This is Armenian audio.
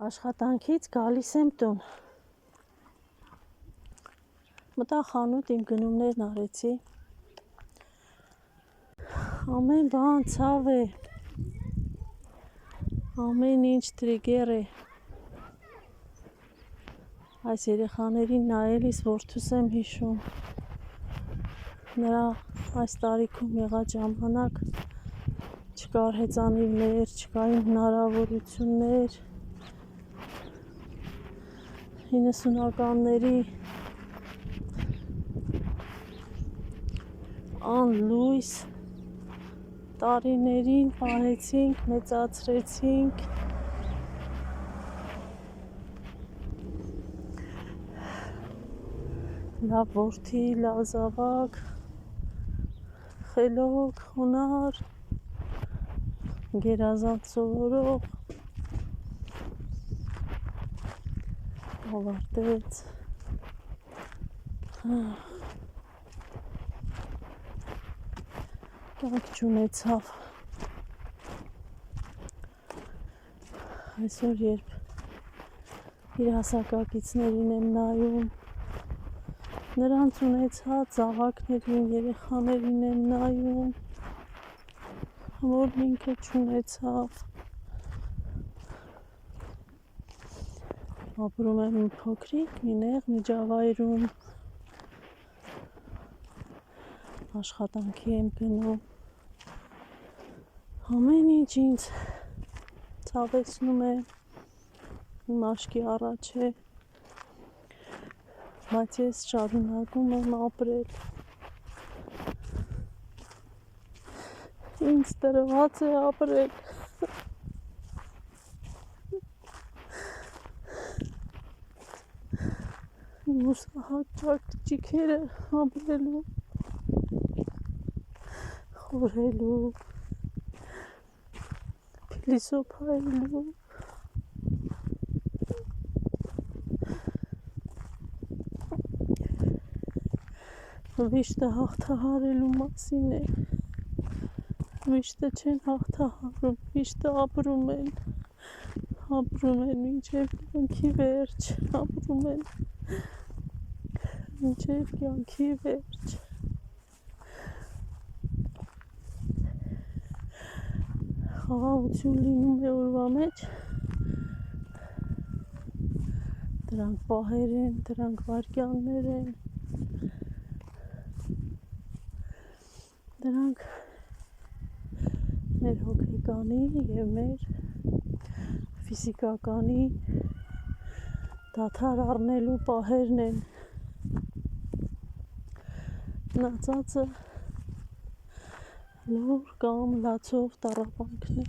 Աշխատանքից գալիս եմ տուն։ Մտա խանութ, իմ գնումներն արեցի։ Ամեն բան ցավ է։ Ամեն ինչ տրիգեր է։ Այս երեխաներին նայելիս որդուս եմ հիշում։ Նրա այս տարիքում եղած ժամանակ չկար հեծանիվներ, չկային հնարավորություններ։ 90-ականների անլույս տարիներին պահեցինք, մեծացրեցինք։ Լավ որդի, լավ զավակ, խելոք, խոնար, գերազանց սովորող, ավարտեց։ Կյանք չունեցավ։ Այսօր երբ իր հասակակիցներին եմ նայում, նրանց ունեցած զավակներին, երեխաներին եմ նայում, որ ինքը չունեցավ։ Ապրում եմ մի փոքրիկ, մի նեղ միջավայրում, աշխատանքի եմ գնում, ամեն ինչ ինձ ցավեցնում է, իմ աչքի առաջ է, բայց ես շարունակում եմ ապրել։ Ինձ տրված է ապրել։ Հուսահատճակ ճիքերը ապրելու, խորհելու, փիլիսոփայելու, վիշտը հաղթահարելու մասին է։ Վիշտը չեն հաղթահարում, վիշտը ապրում են մինչև կյանքի վերջ, ապրում են մինչև կյանքի վերջ։ Խաղաղություն լինում է օրվա մեջ, դրանք պահեր են, դրանք վայրկյաններ են, դրանք մեր հոգեկանի և մեր ֆիզիկականի դադար առնելու պահերն են։ Մնացածը լուր կամ լացով տառապանքն է։